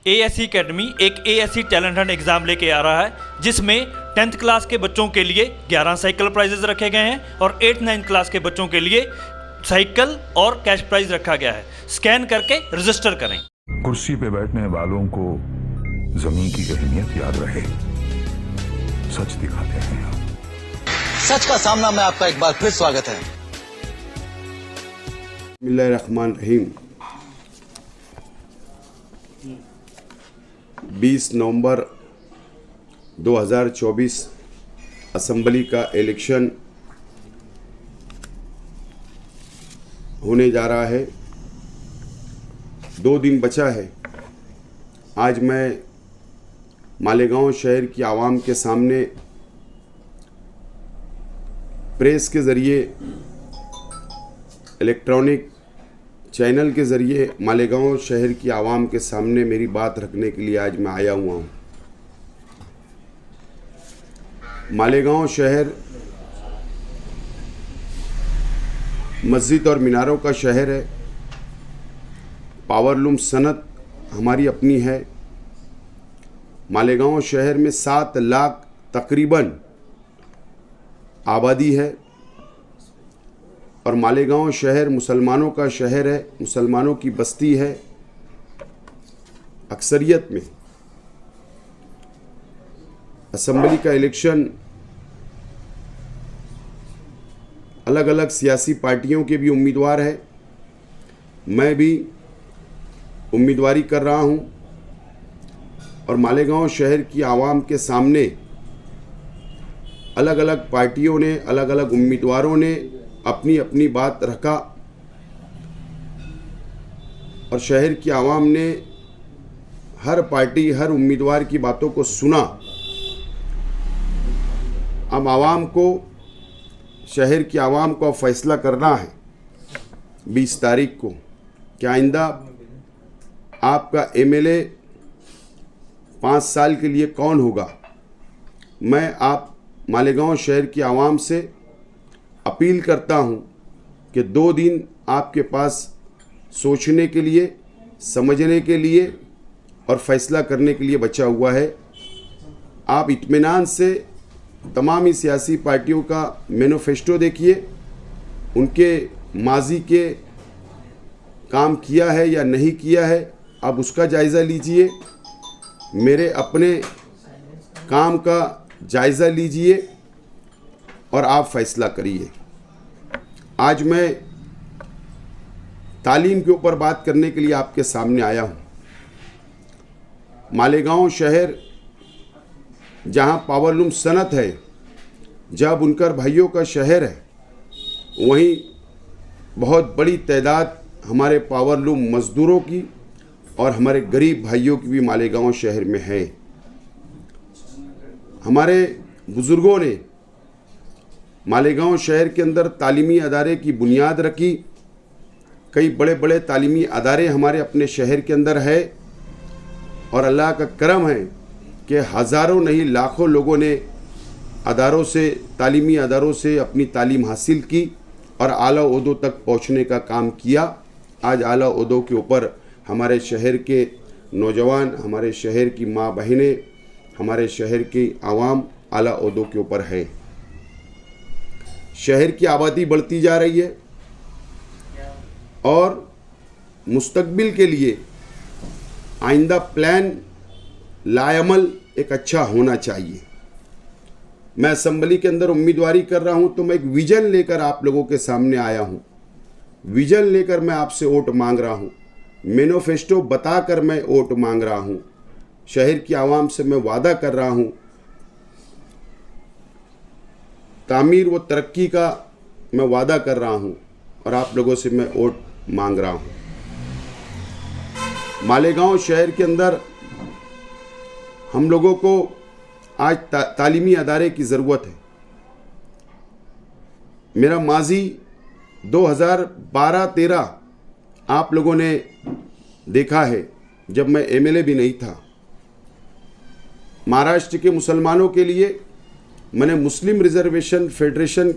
ASC academy एक ASC talent Hunt exam लेके आ रहा है, जिसमें 10th क्लास के बच्चों के लिए 11 साइकिल प्राइजेस रखे गए हैं और 8th-9th क्लास के बच्चों के लिए साइकिल और कैश प्राइज रखा गया है। स्कैन करके रजिस्टर करें। कुर्सी पे बैठने वालों को जमीन की अहमियत याद रहे, सच दिखाते हैं आप। सच का सामना में आपका एक बार फिर स्वागत है। बिस्मिल्लाहिर्रहमानिर्रहीम। 20 नवंबर 2024 असेंबली का इलेक्शन होने जा रहा है। 2 दिन बचा है। आज मैं मालेगांव शहर की आवाम के सामने प्रेस के ज़रिए, इलेक्ट्रॉनिक चैनल के ज़रिए मालेगांव शहर की आवाम के सामने मेरी बात रखने के लिए आज मैं आया हुआ हूँ। मालेगांव शहर मस्जिद और मीनारों का शहर है। पावरलूम सनत हमारी अपनी है। मालेगांव शहर में 7 लाख तकरीबन आबादी है और मालेगांव शहर मुसलमानों का शहर है, मुसलमानों की बस्ती है अक्सरियत में। असेंबली का इलेक्शन अलग अलग सियासी पार्टियों के भी उम्मीदवार है। मैं भी उम्मीदवारी कर रहा हूं और मालेगांव शहर की आवाम के सामने अलग अलग पार्टियों ने, अलग अलग उम्मीदवारों ने अपनी अपनी बात रखा और शहर की आवाम ने हर पार्टी, हर उम्मीदवार की बातों को सुना। अब आवाम को, शहर की आवाम को फैसला करना है 20 तारीख को कि आइंदा आपका एमएलए 5 साल के लिए कौन होगा। मैं आप मालेगांव शहर की आवाम से अपील करता हूं कि 2 दिन आपके पास सोचने के लिए, समझने के लिए और फैसला करने के लिए बचा हुआ है। आप इत्मीनान से तमाम ही सियासी पार्टियों का मैनिफेस्टो देखिए, उनके माजी के काम किया है या नहीं किया है, आप उसका जायज़ा लीजिए। मेरे अपने काम का जायज़ा लीजिए और आप फैसला करिए। आज मैं तालीम के ऊपर बात करने के लिए आपके सामने आया हूँ। मालेगांव शहर जहाँ पावरलूम सनत है, जहाँ बुनकर भाइयों का शहर है, वहीं बहुत बड़ी तादाद हमारे पावरलूम मज़दूरों की और हमारे गरीब भाइयों की भी मालेगांव शहर में है। हमारे बुज़ुर्गों ने मालेगांव शहर के अंदर तालीमी अदारे की बुनियाद रखी। कई बड़े बड़े तालीमी अदारे हमारे अपने शहर के अंदर है और अल्लाह का करम है कि हज़ारों नहीं लाखों लोगों ने अदारों से, तालीमी अदारों से अपनी तालीम हासिल की और आला ओहदों तक पहुंचने का काम किया। आज आला ओहदों के ऊपर हमारे शहर के नौजवान, हमारे शहर की माँ बहनें, हमारे शहर की आवाम आला ओहदों के ऊपर है। शहर की आबादी बढ़ती जा रही है और मुस्तकबिल के लिए आइंदा प्लान लाएमल एक अच्छा होना चाहिए। मैं असेंबली के अंदर उम्मीदवारी कर रहा हूं तो मैं एक विजन लेकर आप लोगों के सामने आया हूं। विजन लेकर मैं आपसे वोट मांग रहा हूं। मैनिफेस्टो बताकर मैं वोट मांग रहा हूं। शहर की आवाम से मैं वादा कर रहा हूं, तामीर व तरक्की का मैं वादा कर रहा हूं और आप लोगों से मैं वोट मांग रहा हूं। मालेगांव शहर के अंदर हम लोगों को आज तालीमी अदारे की ज़रूरत है। मेरा माजी 2012-13 आप लोगों ने देखा है, जब मैं एमएलए भी नहीं था। महाराष्ट्र के मुसलमानों के लिए मैंने मुस्लिम रिजर्वेशन फेडरेशन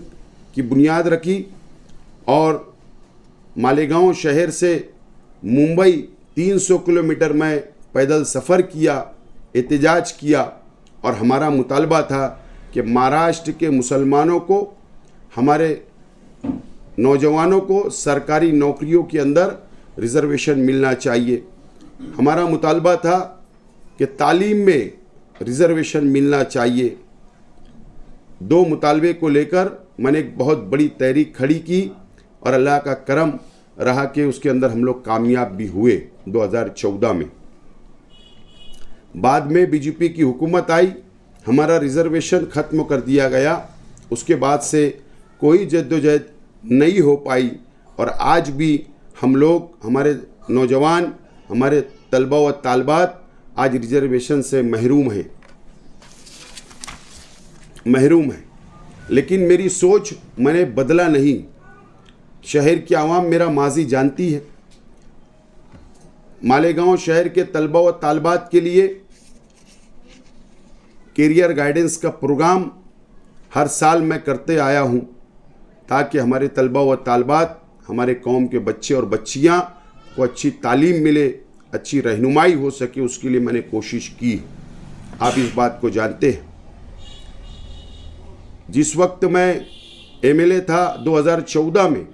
की बुनियाद रखी और मालेगांव शहर से मुंबई 300 किलोमीटर मैं पैदल सफ़र किया, एहतजाज किया और हमारा मुतालबा था कि महाराष्ट्र के मुसलमानों को, हमारे नौजवानों को सरकारी नौकरियों के अंदर रिजर्वेशन मिलना चाहिए। हमारा मुतालबा था कि तालीम में रिजर्वेशन मिलना चाहिए। दो मुतालबे को लेकर मैंने एक बहुत बड़ी तहरीक खड़ी की और अल्लाह का करम रहा कि उसके अंदर हम लोग कामयाब भी हुए 2014 में। बाद में बीजेपी की हुकूमत आई, हमारा रिजर्वेशन ख़त्म कर दिया गया। उसके बाद से कोई जद्दोजहद नहीं हो पाई और आज भी हम लोग, हमारे नौजवान, हमारे तलबा व तालबात आज रिजर्वेशन से महरूम हैं। लेकिन मेरी सोच मैंने बदला नहीं। शहर की आवाम मेरा माजी जानती है। मालेगांव शहर के तलबा व तालबात के लिए कैरियर गाइडेंस का प्रोग्राम हर साल मैं करते आया हूं, ताकि हमारे तलबा व तालबात, हमारे कौम के बच्चे और बच्चियां को अच्छी तालीम मिले, अच्छी रहनुमाई हो सके, उसके लिए मैंने कोशिश की। आप इस बात को जानते हैं। जिस वक्त मैं एमएलए था 2014 में,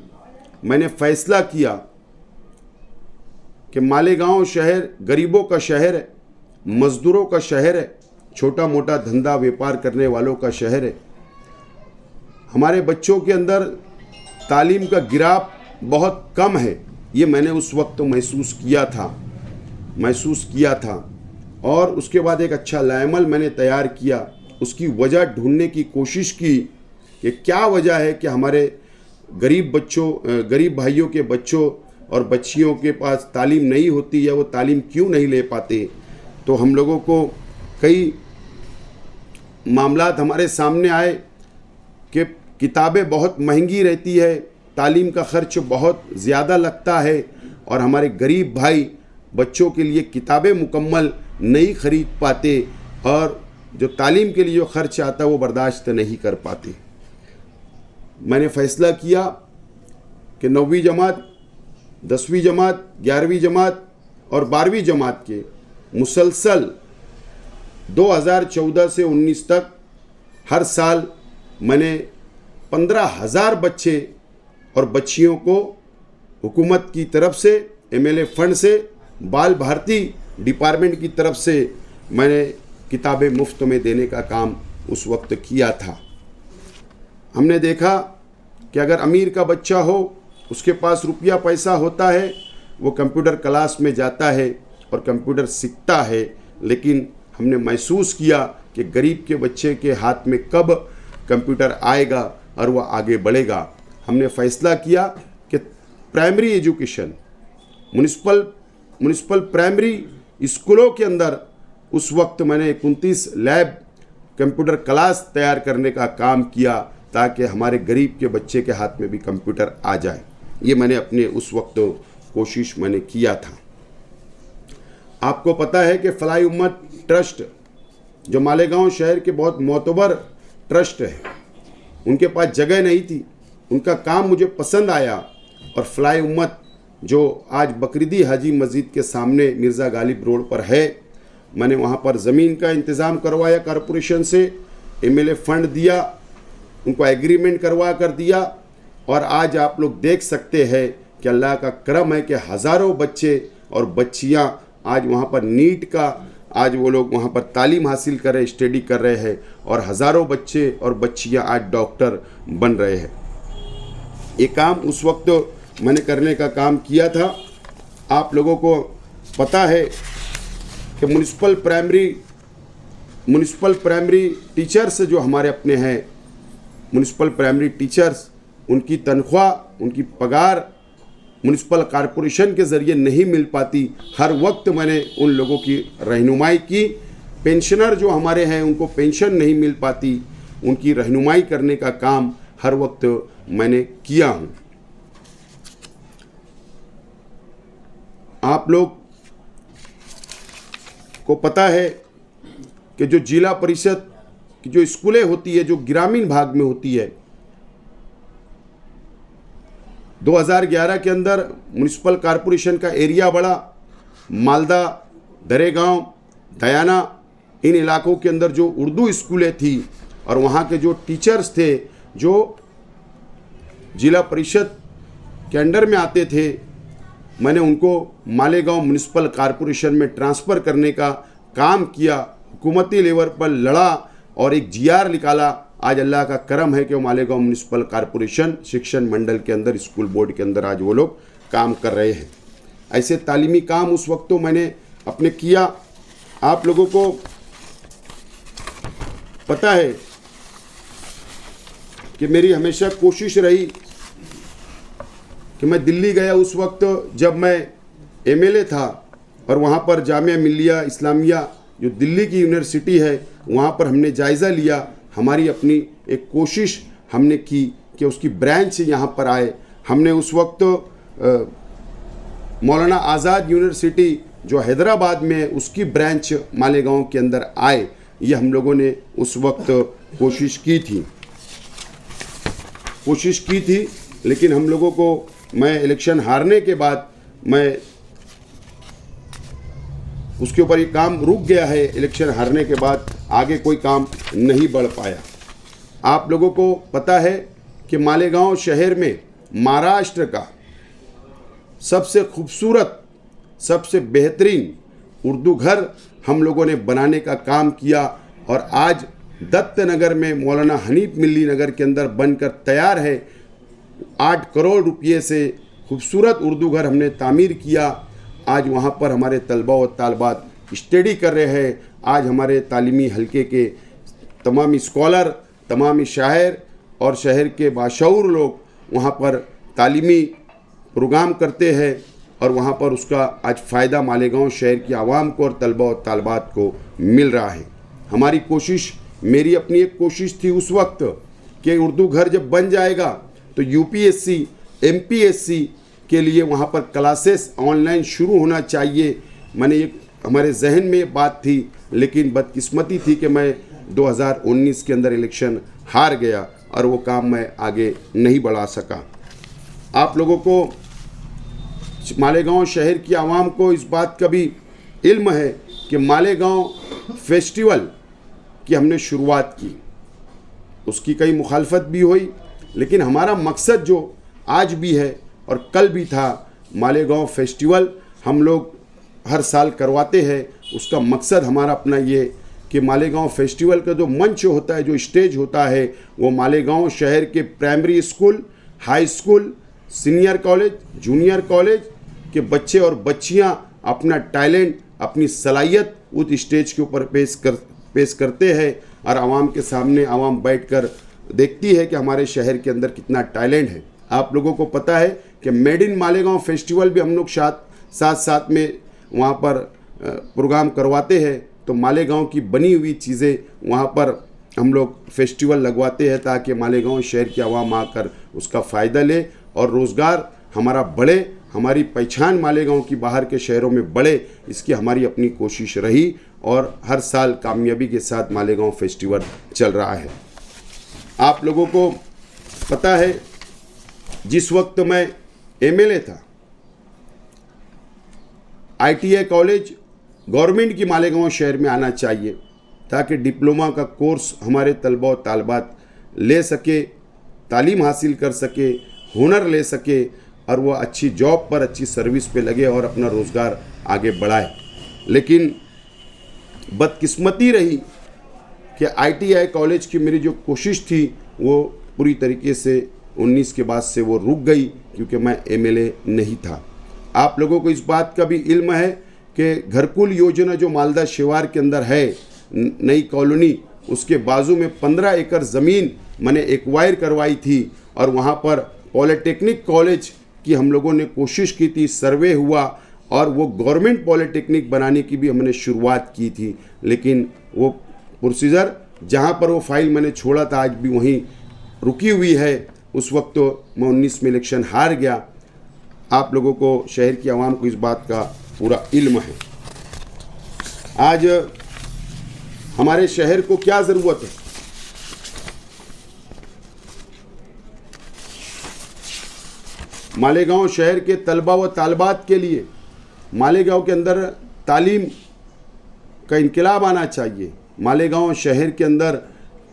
मैंने फैसला किया कि मालेगांव शहर गरीबों का शहर है, मजदूरों का शहर है, छोटा मोटा धंधा व्यापार करने वालों का शहर है। हमारे बच्चों के अंदर तालीम का गिराव बहुत कम है, ये मैंने उस वक्त महसूस किया था और उसके बाद एक अच्छा लाएमल मैंने तैयार किया। उसकी वजह ढूंढने की कोशिश की कि क्या वजह है कि हमारे गरीब भाइयों के बच्चों और बच्चियों के पास तालीम नहीं होती, या वो तालीम क्यों नहीं ले पाते। तो हम लोगों को कई मामलात हमारे सामने आए कि किताबें बहुत महंगी रहती है, तालीम का खर्च बहुत ज़्यादा लगता है और हमारे गरीब भाई बच्चों के लिए किताबें मुकम्मल नहीं खरीद पाते और जो तालीम के लिए जो खर्च आता है वो बर्दाश्त नहीं कर पाते। मैंने फ़ैसला किया कि 9वीं जमात, 10वीं जमात, 11वीं जमात और 12वीं जमात के मुसलसल 2014 से 19 तक हर साल मैंने 15,000 बच्चे और बच्चियों को हुकूमत की तरफ से, एमएलए फंड से, बाल भारती डिपार्टमेंट की तरफ से मैंने किताबें मुफ्त में देने का काम उस वक्त किया था। हमने देखा कि अगर अमीर का बच्चा हो, उसके पास रुपया पैसा होता है, वो कंप्यूटर क्लास में जाता है और कंप्यूटर सीखता है, लेकिन हमने महसूस किया कि गरीब के बच्चे के हाथ में कब कंप्यूटर आएगा और वह आगे बढ़ेगा। हमने फ़ैसला किया कि प्राइमरी एजुकेशन, म्युनिसिपल प्राइमरी स्कूलों के अंदर उस वक्त मैंने 29 लैब कंप्यूटर क्लास तैयार करने का काम किया, ताकि हमारे गरीब के बच्चे के हाथ में भी कंप्यूटर आ जाए। ये मैंने अपने उस वक्त कोशिश मैंने किया था। आपको पता है कि फलाई उम्मत ट्रस्ट, जो मालेगांव शहर के बहुत मोतबर ट्रस्ट है, उनके पास जगह नहीं थी, उनका काम मुझे पसंद आया और फलाई उम्मत जो आज बकरीदी हाजी मस्जिद के सामने मिर्ज़ा गालिब रोड पर है, मैंने वहाँ पर ज़मीन का इंतज़ाम करवाया कॉरपोरेशन से, एमएलए फंड दिया, उनको एग्रीमेंट करवा कर दिया और आज आप लोग देख सकते हैं कि अल्लाह का करम है कि हज़ारों बच्चे और बच्चियाँ आज वहाँ पर नीट का आज वो लोग वहाँ पर तालीम हासिल कर रहे, स्टडी कर रहे हैं और हज़ारों बच्चे और बच्चियाँ आज डॉक्टर बन रहे हैं। ये काम उस वक्त मैंने करने का काम किया था। आप लोगों को पता है कि म्युनिसिपल प्राइमरी टीचर्स जो हमारे अपने हैं, म्युनिसिपल प्राइमरी टीचर्स, उनकी तनख्वाह, उनकी पगार म्युनिसिपल कॉरपोरेशन के ज़रिए नहीं मिल पाती। हर वक्त मैंने उन लोगों की रहनुमाई की। पेंशनर जो हमारे हैं उनको पेंशन नहीं मिल पाती, उनकी रहनुमाई करने का काम हर वक्त मैंने किया हूँ। आप लोग को पता है कि जो जिला परिषद की जो स्कूलें होती है, जो ग्रामीण भाग में होती है, 2011 के अंदर म्युनिसिपल कॉरपोरेशन का एरिया बढ़ा, मालदा दरेगांव, दयाना, इन इलाकों के अंदर जो उर्दू स्कूलें थी और वहाँ के जो टीचर्स थे जो जिला परिषद के अंडर में आते थे, मैंने उनको मालेगांव म्युनिसिपल कॉरपोरेशन में ट्रांसफ़र करने का काम किया, हुकूमती लेवल पर लड़ा और एक GR निकाला। आज अल्लाह का करम है कि वो मालेगांव म्युनिसिपल कॉरपोरेशन शिक्षण मंडल के अंदर, स्कूल बोर्ड के अंदर आज वो लोग काम कर रहे हैं। ऐसे तालीमी काम उस वक्त तो मैंने अपने किया। आप लोगों को पता है कि मेरी हमेशा कोशिश रही कि मैं दिल्ली गया उस वक्त जब मैं MLA था और वहाँ पर जामिया मिल्लिया इस्लामिया जो दिल्ली की यूनिवर्सिटी है वहाँ पर हमने जायज़ा लिया। हमारी अपनी एक कोशिश हमने की कि उसकी ब्रांच यहाँ पर आए। हमने उस वक्त मौलाना आज़ाद यूनिवर्सिटी जो हैदराबाद में है उसकी ब्रांच मालेगांव के अंदर आए। ये हम लोगों ने उस वक्त कोशिश की थी, लेकिन हम लोगों को मैं इलेक्शन हारने के बाद मैं उसके ऊपर ये काम रुक गया है। इलेक्शन हारने के बाद आगे कोई काम नहीं बढ़ पाया। आप लोगों को पता है कि मालेगांव शहर में महाराष्ट्र का सबसे खूबसूरत, सबसे बेहतरीन उर्दू घर हम लोगों ने बनाने का काम किया और आज दत्तनगर में मौलाना हनीफ मिल्ली नगर के अंदर बनकर तैयार है। 8 करोड़ रुपये से खूबसूरत उर्दू घर हमने तामीर किया। आज वहाँ पर हमारे तलबा और तालबात स्टडी कर रहे हैं। आज हमारे तालीमी हलके के तमामी स्कॉलर, तमामी शायर और शहर के बाशऊर लोग वहाँ पर तालीमी प्रोग्राम करते हैं और वहाँ पर उसका आज फ़ायदा मालेगांव शहर की आवाम को और तलबा और तालबात को मिल रहा है। हमारी कोशिश, मेरी अपनी एक कोशिश थी उस वक्त कि उर्दू घर जब बन जाएगा तो UPSC, MPSC के लिए वहाँ पर क्लासेस ऑनलाइन शुरू होना चाहिए। मैंने ये हमारे जहन में बात थी, लेकिन बदकिस्मती थी कि मैं 2019 के अंदर इलेक्शन हार गया और वो काम मैं आगे नहीं बढ़ा सका। आप लोगों को मालेगांव शहर की आवाम को इस बात का भी इल्म है कि मालेगांव फेस्टिवल की हमने शुरुआत की, उसकी कई मुखालफत भी हुई, लेकिन हमारा मकसद जो आज भी है और कल भी था, मालेगांव फेस्टिवल हम लोग हर साल करवाते हैं। उसका मकसद हमारा अपना ये कि मालेगांव फेस्टिवल का जो मंच होता है, जो स्टेज होता है, वो मालेगांव शहर के primary school, high school, senior college, junior college के बच्चे और बच्चियां अपना टैलेंट, अपनी सलाहियत उस स्टेज के ऊपर पेश करते हैं और आवाम के सामने आवाम बैठकर देखती है कि हमारे शहर के अंदर कितना टैलेंट है। आप लोगों को पता है कि मेड इन मालेगांव फेस्टिवल भी हम लोग साथ में वहाँ पर प्रोग्राम करवाते हैं। तो मालेगांव की बनी हुई चीज़ें वहाँ पर हम लोग फेस्टिवल लगवाते हैं ताकि मालेगांव शहर की आवाम आकर उसका फ़ायदा ले और रोज़गार हमारा बढ़े, हमारी पहचान मालेगांव की बाहर के शहरों में बढ़े। इसकी हमारी अपनी कोशिश रही और हर साल कामयाबी के साथ मालेगांव फेस्टिवल चल रहा है। आप लोगों को पता है जिस वक्त मैं MLA था, ITI कॉलेज गवर्नमेंट की मालेगांव शहर में आना चाहिए ताकि डिप्लोमा का कोर्स हमारे तलबा और तालबात ले सके, तालीम हासिल कर सके, हुनर ले सके और वह अच्छी जॉब पर, अच्छी सर्विस पे लगे और अपना रोज़गार आगे बढ़ाए। लेकिन बदकिस्मती रही कि ITI कॉलेज की मेरी जो कोशिश थी वो पूरी तरीके से 19 के बाद से वो रुक गई क्योंकि मैं MLA नहीं था। आप लोगों को इस बात का भी इल्म है कि घरकुल योजना जो मालदा शिवार के अंदर है, नई कॉलोनी, उसके बाजू में 15 एकड़ ज़मीन मैंने एक्वायर करवाई थी और वहाँ पर पॉलिटेक्निक कॉलेज की हम लोगों ने कोशिश की थी, सर्वे हुआ और वो गवर्नमेंट पॉलिटेक्निक बनाने की भी हमने शुरुआत की थी। लेकिन वो प्रोसीजर जहाँ पर वो फाइल मैंने छोड़ा था आज भी वहीं रुकी हुई है। उस वक्त तो मैं 19 में इलेक्शन हार गया। आप लोगों को, शहर की आवाम को इस बात का पूरा इल्म है। आज हमारे शहर को क्या ज़रूरत है? मालेगांव शहर के तलबा व तालबात के लिए मालेगांव के अंदर तालीम का इनकलाब आना चाहिए। मालेगांव शहर के अंदर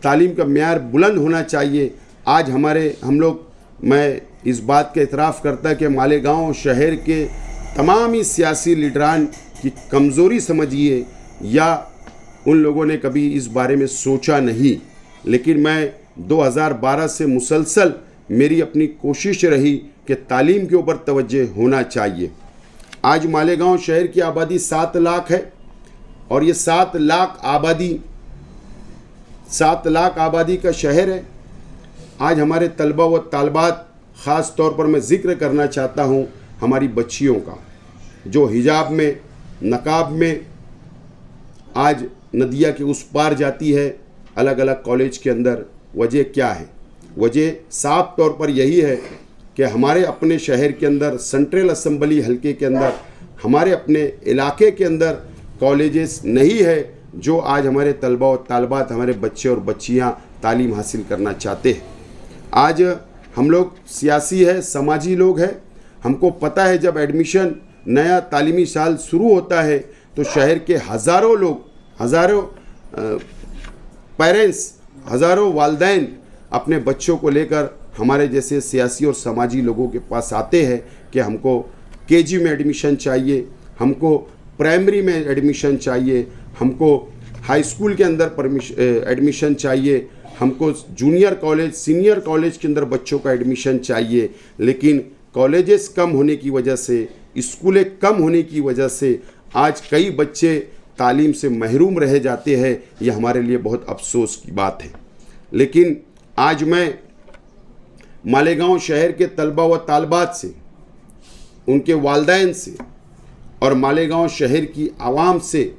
तालीम का म्यार बुलंद होना चाहिए। आज मैं इस बात का इतराफ़ करता कि मालेगांव शहर के तमाम ही सियासी लीडरान की कमज़ोरी समझिए या उन लोगों ने कभी इस बारे में सोचा नहीं, लेकिन मैं 2012 से मुसलसल मेरी अपनी कोशिश रही कि तालीम के ऊपर तवज्जो होना चाहिए। आज मालेगांव शहर की आबादी 7 लाख है और ये 7 लाख आबादी का शहर है। आज हमारे तलबा व तालबात, ख़ास तौर पर मैं ज़िक्र करना चाहता हूँ हमारी बच्चियों का, जो हिजाब में, नकाब में आज नदिया के उस पार जाती है अलग अलग कॉलेज के अंदर। वजह क्या है? वजह साफ तौर पर यही है कि हमारे अपने शहर के अंदर, सेंट्रल असम्बली हलके के अंदर, हमारे अपने इलाके के अंदर कॉलेजेस नहीं है जो आज हमारे तलबा और तालबात, हमारे बच्चे और बच्चियां तालीम हासिल करना चाहते हैं। आज हम लोग सियासी है, समाजी लोग हैं। हमको पता है जब एडमिशन नया तालीमी साल शुरू होता है तो शहर के हज़ारों लोग, हज़ारों पेरेंट्स, हज़ारों वालिदैन अपने बच्चों को लेकर हमारे जैसे सियासी और समाजी लोगों के पास आते हैं कि हमको केजी में एडमिशन चाहिए, हमको प्राइमरी में एडमिशन चाहिए, हमको हाई स्कूल के अंदर एडमिशन चाहिए, हमको जूनियर कॉलेज, सीनियर कॉलेज के अंदर बच्चों का एडमिशन चाहिए। लेकिन कॉलेजेस कम होने की वजह से, स्कूलें कम होने की वजह से आज कई बच्चे तालीम से महरूम रह जाते हैं। ये हमारे लिए बहुत अफसोस की बात है। लेकिन आज मैं मालेगांव शहर के तलबा व तालबात से, उनके वालिदैन से और मालेगांव शहर की आवाम से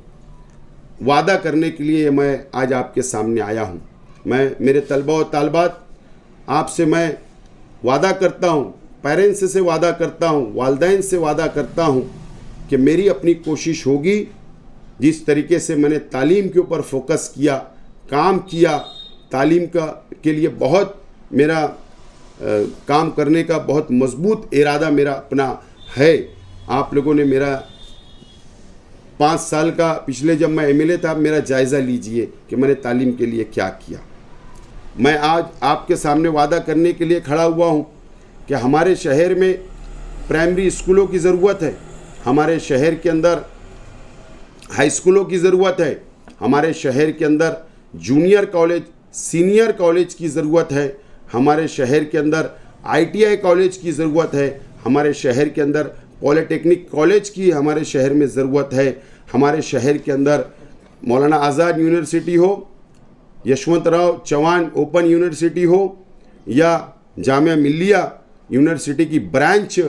वादा करने के लिए मैं आज आपके सामने आया हूँ। मैं, मेरे तलबा व तालबात, आपसे मैं वादा करता हूँ, पेरेंट्स से वादा करता हूँ, वालिदैन से वादा करता हूँ कि मेरी अपनी कोशिश होगी, जिस तरीके से मैंने तालीम के ऊपर फोकस किया, काम किया, तालीम के लिए बहुत मेरा काम करने का बहुत मजबूत इरादा मेरा अपना है। आप लोगों ने मेरा 5 साल का, पिछले जब मैं एमएलए था, मेरा जायज़ा लीजिए कि मैंने तालीम के लिए क्या किया। मैं आज आपके सामने वादा करने के लिए खड़ा हुआ हूँ कि हमारे शहर में प्राइमरी स्कूलों की ज़रूरत है, हमारे शहर के अंदर हाई स्कूलों की ज़रूरत है, हमारे शहर के अंदर जूनियर कॉलेज, सीनियर कॉलेज की ज़रूरत है, हमारे शहर के अंदर ITI कॉलेज की ज़रूरत है, हमारे शहर के अंदर पॉलिटेक्निक कॉलेज की हमारे शहर में ज़रूरत है, हमारे शहर के अंदर मौलाना आज़ाद यूनिवर्सिटी हो, यशवंतराव चौहान ओपन यूनिवर्सिटी हो या जामिया मिल्लिया यूनिवर्सिटी की ब्रांच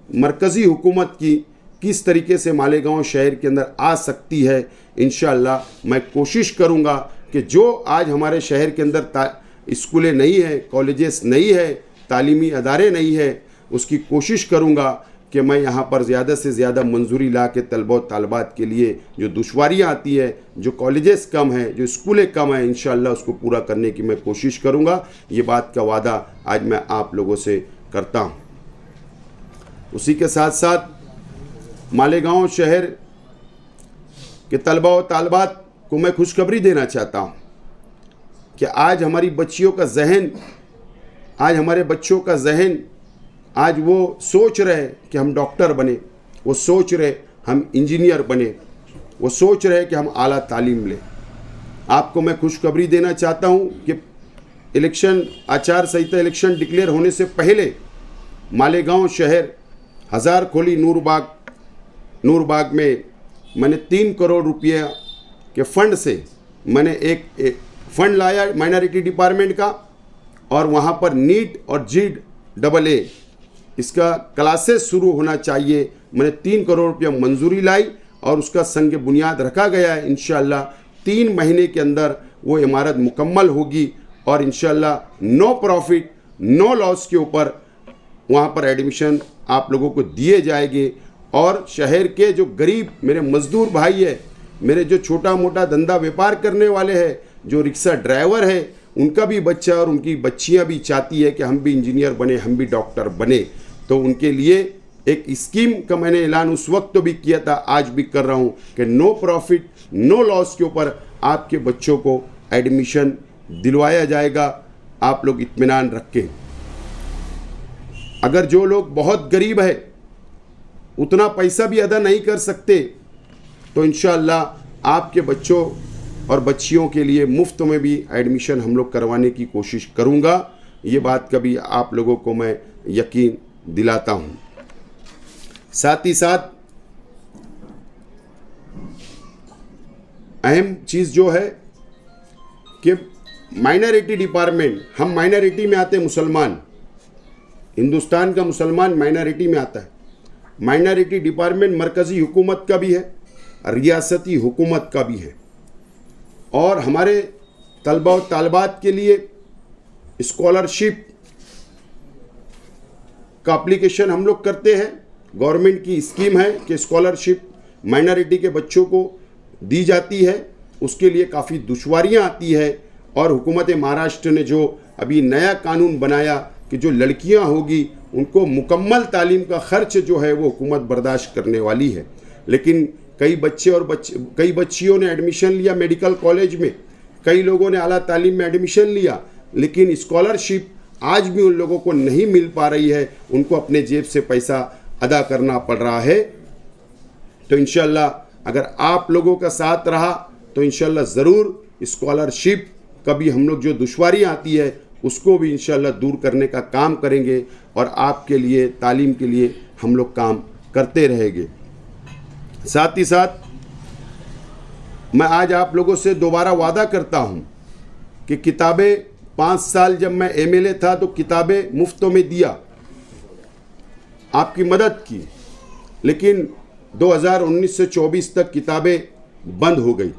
मरकज़ी हुकूमत की किस तरीके से मालेगांव शहर के अंदर आ सकती है। इंशाअल्लाह मैं कोशिश करूंगा कि जो आज हमारे शहर के अंदर स्कूलें नहीं है, कॉलेजेस नहीं है, तालीमी अदारे नहीं है, उसकी कोशिश करूंगा कि मैं यहाँ पर ज़्यादा से ज़्यादा मंजूरी ला के तलबा तालबात के लिए जो दुश्वारियाँ आती है, जो कॉलेजेस कम हैं, जो स्कूलें कम हैं, इंशाअल्लाह उसको पूरा करने की मैं कोशिश करूँगा। ये बात का वादा आज मैं आप लोगों से करता हूँ। उसी के साथ साथ मालेगांव शहर के तलबा व तालबात को मैं खुशखबरी देना चाहता हूँ कि आज हमारी बच्चियों का जहन, आज हमारे बच्चों का जहन, आज वो सोच रहे कि हम डॉक्टर बने, वो सोच रहे हम इंजीनियर बने, वो सोच रहे कि हम आला तालीम लें। आपको मैं खुशखबरी देना चाहता हूँ कि इलेक्शन आचार संहिता इलेक्शन डिक्लेयर होने से पहले मालेगांव शहर हज़ार खोली नूरबाग में मैंने 3 करोड़ रुपये के फंड से मैंने एक फ़ंड लाया माइनॉरिटी डिपार्टमेंट का, और वहाँ पर नीट और जीड AA इसका क्लासेस शुरू होना चाहिए। मैंने 3 करोड़ रुपया मंजूरी लाई और उसका संग बुनियाद रखा गया है। इंशाअल्लाह 3 महीने के अंदर वो इमारत मुकम्मल होगी और इंशाअल्लाह नो प्रॉफिट नो लॉस के ऊपर वहाँ पर एडमिशन आप लोगों को दिए जाएंगे। और शहर के जो गरीब मेरे मज़दूर भाई है, मेरे जो छोटा मोटा धंधा व्यापार करने वाले हैं, जो रिक्शा ड्राइवर है, उनका भी बच्चा और उनकी बच्चियां भी चाहती है कि हम भी इंजीनियर बने, हम भी डॉक्टर बने। तो उनके लिए एक स्कीम का मैंने ऐलान उस वक्त तो भी किया था, आज भी कर रहा हूं कि नो प्रॉफिट नो लॉस के ऊपर आपके बच्चों को एडमिशन दिलवाया जाएगा। आप लोग इत्मीनान रखें। अगर जो लोग बहुत गरीब है, उतना पैसा भी अदा नहीं कर सकते, तो इंशाअल्लाह आपके बच्चों और बच्चियों के लिए मुफ्त में भी एडमिशन हम लोग करवाने की कोशिश करूंगा। ये बात कभी आप लोगों को मैं यकीन दिलाता हूं। साथ ही साथ अहम चीज़ जो है कि माइनॉरिटी डिपार्टमेंट, हम माइनॉरिटी में आते हैं मुसलमान, हिंदुस्तान का मुसलमान माइनॉरिटी में आता है। माइनॉरिटी डिपार्टमेंट मरकज़ी हुकूमत का भी है, रियासती हुकूमत का भी है, और हमारे तलबा और तालबात के लिए स्कॉलरशिप का एप्लीकेशन हम लोग करते हैं। गवर्नमेंट की स्कीम है कि स्कॉलरशिप माइनॉरिटी के बच्चों को दी जाती है। उसके लिए काफ़ी दुश्वारियां आती है, और हुकूमत महाराष्ट्र ने जो अभी नया कानून बनाया कि जो लड़कियां होगी उनको मुकम्मल तालीम का खर्च जो है वो हुकूमत बर्दाश्त करने वाली है। लेकिन कई बच्चे और कई बच्चियों ने एडमिशन लिया मेडिकल कॉलेज में, कई लोगों ने आला तालीम में एडमिशन लिया, लेकिन स्कॉलरशिप आज भी उन लोगों को नहीं मिल पा रही है। उनको अपने जेब से पैसा अदा करना पड़ रहा है। तो इंशाअल्लाह अगर आप लोगों का साथ रहा तो इंशाअल्लाह ज़रूर स्कॉलरशिप का भी हम लोग जो दुश्वारियाँ आती है उसको भी इंशाअल्लाह दूर करने का काम करेंगे, और आपके लिए तालीम के लिए हम लोग काम करते रहेंगे। साथ ही साथ मैं आज आप लोगों से दोबारा वादा करता हूँ कि किताबें 5 साल जब मैं एमएलए था तो किताबें मुफ्तों में दिया, आपकी मदद की, लेकिन 2019 से 24 तक किताबें बंद हो गई।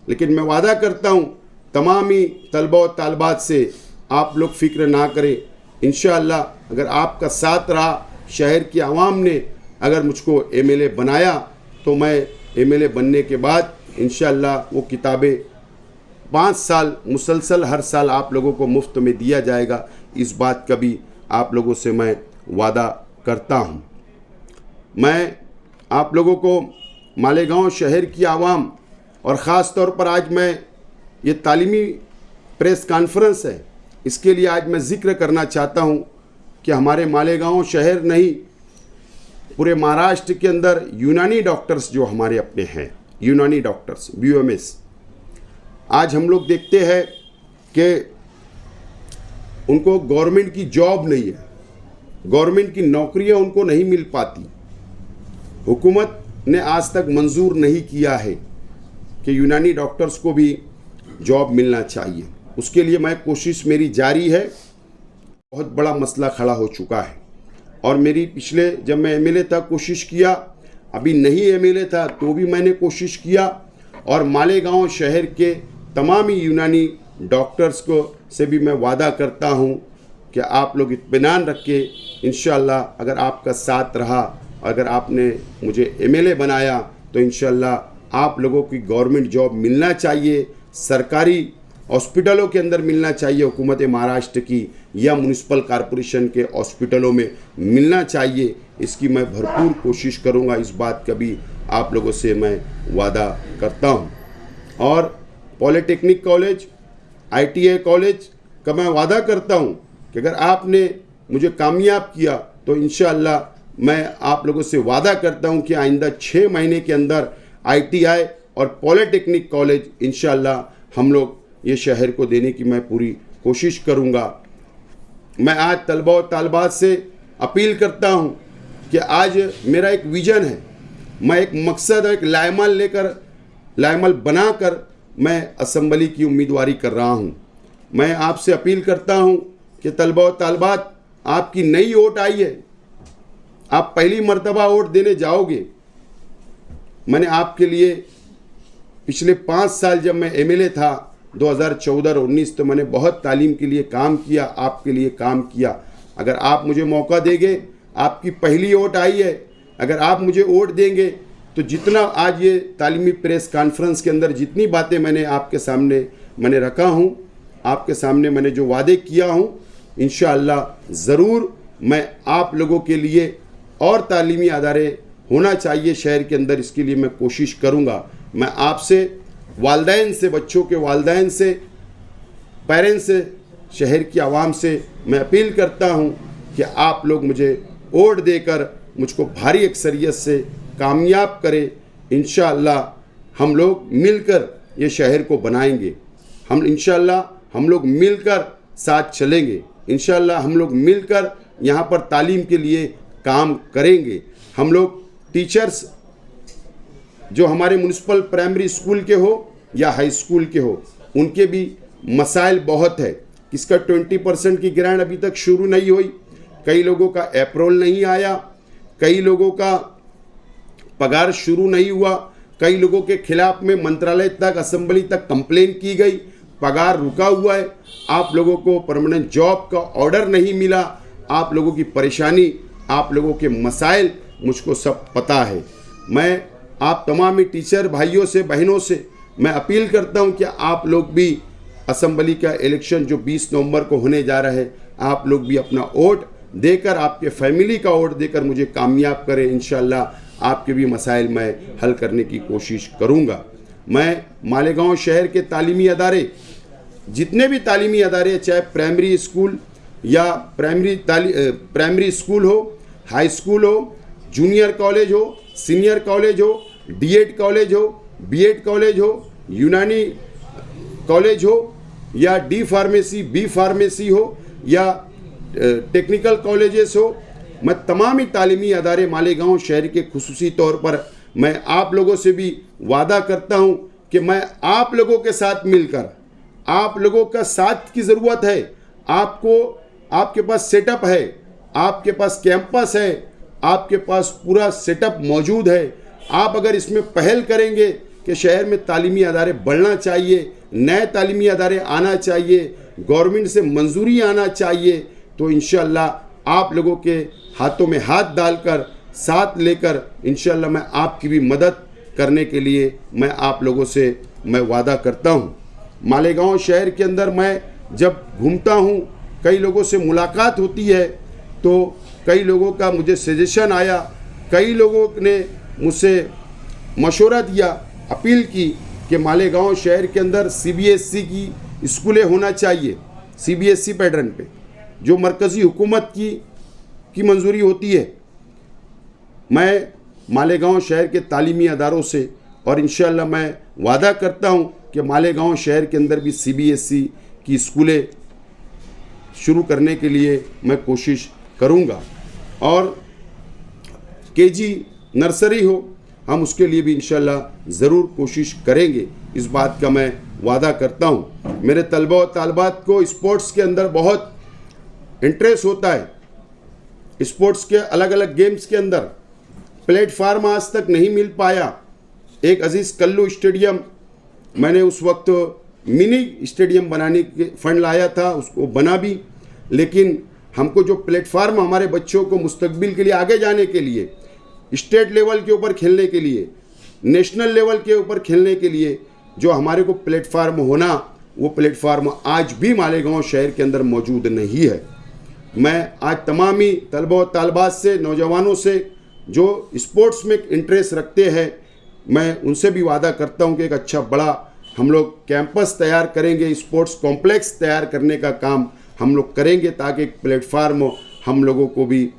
लेकिन मैं वादा करता हूँ तमाम ही तलबा और तालबात से, आप लोग फ़िक्र ना करें। इंशाअल्लाह अगर आपका साथ रहा, शहर की आवाम ने अगर मुझको एमएलए बनाया, तो मैं एमएलए बनने के बाद इंशाअल्लाह वो किताबें 5 साल मुसलसल हर साल आप लोगों को मुफ्त में दिया जाएगा। इस बात का भी आप लोगों से मैं वादा करता हूँ। मैं आप लोगों को मालेगांव शहर की आवाम, और ख़ास तौर पर आज मैं ये तालीमी प्रेस कॉन्फ्रेंस है, इसके लिए आज मैं ज़िक्र करना चाहता हूँ कि हमारे मालेगांव शहर नहीं, पूरे महाराष्ट्र के अंदर यूनानी डॉक्टर्स जो हमारे अपने हैं, यूनानी डॉक्टर्स BOMS, आज हम लोग देखते हैं कि उनको गवर्नमेंट की जॉब नहीं है, गवर्नमेंट की नौकरियां उनको नहीं मिल पाती। हुकूमत ने आज तक मंजूर नहीं किया है कि यूनानी डॉक्टर्स को भी जॉब मिलना चाहिए। उसके लिए मैं कोशिश मेरी जारी है। बहुत बड़ा मसला खड़ा हो चुका है, और मेरी पिछले जब मैं एमएलए था कोशिश किया, अभी नहीं एमएलए था तो भी मैंने कोशिश किया, और मालेगांव शहर के तमाम ही यूनानी डॉक्टर्स को से भी मैं वादा करता हूं कि आप लोग इत्मीनान रखें। इंशाअल्लाह अगर आपका साथ रहा, अगर आपने मुझे एमएलए बनाया, तो इंशाअल्लाह आप लोगों की गवर्नमेंट जॉब मिलना चाहिए, सरकारी हॉस्पिटलों के अंदर मिलना चाहिए, हुकूमत महाराष्ट्र की या म्यूनिसिपल कॉरपोरेशन के हॉस्पिटलों में मिलना चाहिए। इसकी मैं भरपूर कोशिश करूंगा, इस बात का भी आप लोगों से मैं वादा करता हूं। और पॉलिटेक्निक कॉलेज, ITI कॉलेज का मैं वादा करता हूं कि अगर आपने मुझे कामयाब किया तो इंशाअल्लाह मैं आप लोगों से वादा करता हूं कि आइंदा 6 महीने के अंदर ITI और पॉलिटेक्निक कॉलेज इंशाअल्लाह हम लोग ये शहर को देने की मैं पूरी कोशिश करूंगा। मैं आज तलबा और तालबात से अपील करता हूं कि आज मेरा एक विज़न है, मैं एक मकसद और एक लायमल बनाकर मैं असम्बली की उम्मीदवारी कर रहा हूं। मैं आपसे अपील करता हूं कि तलबा और तालबात, आपकी नई वोट आई है, आप पहली मर्तबा वोट देने जाओगे। मैंने आपके लिए पिछले 5 साल जब मैं एमएलए था 2014 और 19, तो मैंने बहुत तालीम के लिए काम किया, आपके लिए काम किया। अगर आप मुझे मौका देंगे, आपकी पहली वोट आई है, अगर आप मुझे वोट देंगे तो जितना आज ये तालीमी प्रेस कॉन्फ्रेंस के अंदर जितनी बातें मैंने आपके सामने मैंने रखा हूँ, आपके सामने मैंने जो वादे किया हूँ, इंशाअल्लाह ज़रूर मैं आप लोगों के लिए और तालीमी अदारे होना चाहिए शहर के अंदर, इसके लिए मैं कोशिश करूँगा। मैं आपसे, वालदैन से, बच्चों के वालदैन से, पेरेंट्स से, शहर की आवाम से मैं अपील करता हूँ कि आप लोग मुझे वोट देकर मुझको भारी अक्सरियत से कामयाब करें। इंशाअल्लाह हम लोग मिलकर ये शहर को बनाएंगे। इंशाअल्लाह हम लोग मिलकर साथ चलेंगे। इंशाअल्लाह हम लोग मिलकर यहाँ पर तालीम के लिए काम करेंगे। हम लोग टीचर्स जो हमारे म्युनिसिपल प्राइमरी स्कूल के हो या हाई स्कूल के हो, उनके भी मसाइल बहुत है। किसका 20% की ग्रांट अभी तक शुरू नहीं हुई, कई लोगों का अप्रूवल नहीं आया, कई लोगों का पगार शुरू नहीं हुआ, कई लोगों के खिलाफ में मंत्रालय तक, असेंबली तक कंप्लेन की गई, पगार रुका हुआ है। आप लोगों को परमानेंट जॉब का ऑर्डर नहीं मिला। आप लोगों की परेशानी, आप लोगों के मसाइल मुझको सब पता है। मैं आप तमाम टीचर भाइयों से, बहनों से मैं अपील करता हूं कि आप लोग भी असेंबली का इलेक्शन जो 20 नवंबर को होने जा रहा है, आप लोग भी अपना वोट देकर, आपके फैमिली का वोट देकर मुझे कामयाब करें। इंशाअल्लाह आपके भी मसाइल मैं हल करने की कोशिश करूंगा। मैं मालेगांव शहर के तालीमी अदारे, जितने भी तालीमी अदारे, चाहे प्राइमरी स्कूल या प्राइमरी स्कूल हो, हाई स्कूल हो, जूनियर कॉलेज हो, सीनियर कॉलेज हो, डीएड कॉलेज हो, बीएड कॉलेज हो, यूनानी कॉलेज हो, या डी फार्मेसी, बी फार्मेसी हो, या टेक्निकल कॉलेजेस हो, मैं तमाम ही तालीमी अदारे मालेगांव शहर के खुसूसी तौर पर मैं आप लोगों से भी वादा करता हूं कि मैं आप लोगों के साथ मिलकर, आप लोगों का साथ की ज़रूरत है। आपके पास सेटअप है, आपके पास कैंपस है, आपके पास पूरा सेटअप मौजूद है। आप अगर इसमें पहल करेंगे कि शहर में तालीमी अदारे बढ़ना चाहिए, नए तालीमी अदारे आना चाहिए, गवर्नमेंट से मंजूरी आना चाहिए, तो इंशाअल्लाह आप लोगों के हाथों में हाथ डालकर, साथ लेकर इंशाअल्लाह मैं आपकी भी मदद करने के लिए मैं आप लोगों से मैं वादा करता हूँ। मालेगांव शहर के अंदर मैं जब घूमता हूँ, कई लोगों से मुलाकात होती है, तो कई लोगों का मुझे सजेशन आया, कई लोगों ने मुझसे मशवरा दिया, अपील की कि मालेगांव शहर के अंदर सीबीएसई की स्कूलें होना चाहिए, सीबीएसई पैटर्न पे, जो मरकज़ी हुकूमत की मंजूरी होती है। मैं मालेगांव शहर के तालीमी अदारों से और इंशाअल्लाह मैं वादा करता हूं कि मालेगांव शहर के अंदर भी सीबीएसई की स्कूलें शुरू करने के लिए मैं कोशिश करूंगा, और केजी नर्सरी हो, हम उसके लिए भी इंशाअल्लाह ज़रूर कोशिश करेंगे। इस बात का मैं वादा करता हूं। मेरे तलबा और तालबात को स्पोर्ट्स के अंदर बहुत इंटरेस्ट होता है। स्पोर्ट्स के अलग अलग गेम्स के अंदर प्लेटफार्म आज तक नहीं मिल पाया। एक अजीज़ कल्लू स्टेडियम, मैंने उस वक्त मिनी स्टेडियम बनाने के फंड लाया था, उसको बना भी, लेकिन हमको जो प्लेटफार्म हमारे बच्चों को मुस्तकबिल के लिए आगे जाने के लिए, स्टेट लेवल के ऊपर खेलने के लिए, नेशनल लेवल के ऊपर खेलने के लिए जो हमारे को प्लेटफार्म होना, वो प्लेटफार्म आज भी मालेगांव शहर के अंदर मौजूद नहीं है। मैं आज तमामी तलबा और तालबात से, नौजवानों से जो स्पोर्ट्स में इंटरेस्ट रखते हैं, मैं उनसे भी वादा करता हूं कि एक अच्छा बड़ा हम लोग कैंपस तैयार करेंगे, स्पोर्ट्स कॉम्प्लेक्स तैयार करने का काम हम लोग करेंगे, ताकि एक प्लेटफार्म हम लोगों को भी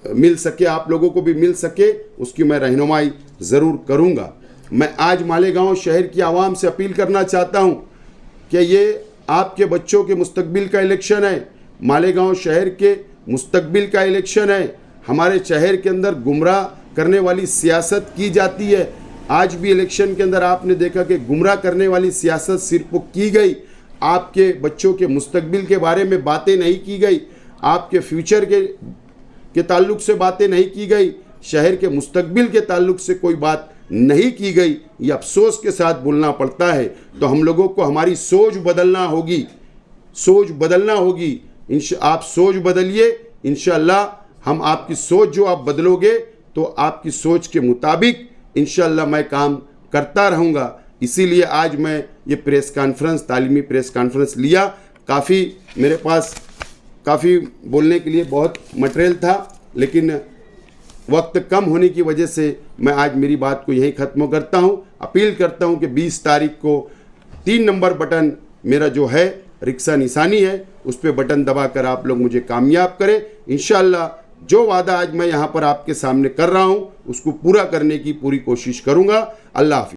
मिल सके, आप लोगों को भी मिल सके, उसकी मैं रहनुमाई ज़रूर करूंगा। मैं आज मालेगांव शहर की आवाम से अपील करना चाहता हूं कि ये आपके बच्चों के मुस्तकबिल का इलेक्शन है, मालेगांव शहर के मुस्तकबिल का इलेक्शन है। हमारे शहर के अंदर गुमराह करने वाली सियासत की जाती है। आज भी इलेक्शन के अंदर आपने देखा कि गुमराह करने वाली सियासत सिर्फ की गई, आपके बच्चों के मुस्तकबिल के बारे में बातें नहीं की गई, आपके फ्यूचर के ताल्लुक से बातें नहीं की गई, शहर के मुस्तकबिल के ताल्लुक से कोई बात नहीं की गई। ये अफसोस के साथ बोलना पड़ता है। तो हम लोगों को हमारी सोच बदलना होगी, सोच बदलना होगी। आप सोच बदलिए, इंशाअल्लाह हम आपकी सोच जो आप बदलोगे तो आपकी सोच के मुताबिक इंशाअल्लाह मैं काम करता रहूँगा। इसीलिए आज मैं ये प्रेस कॉन्फ्रेंस, तालीमी प्रेस कॉन्फ्रेंस लिया। काफ़ी मेरे पास काफ़ी बोलने के लिए बहुत मटेरियल था, लेकिन वक्त कम होने की वजह से मैं आज मेरी बात को यहीं ख़त्म करता हूं। अपील करता हूं कि 20 तारीख को 3 नंबर बटन मेरा जो है रिक्शा निशानी है, उस पर बटन दबाकर आप लोग मुझे कामयाब करें। इंशाल्लाह जो वादा आज मैं यहाँ पर आपके सामने कर रहा हूँ उसको पूरा करने की पूरी कोशिश करूँगा। अल्लाह हाफिज़।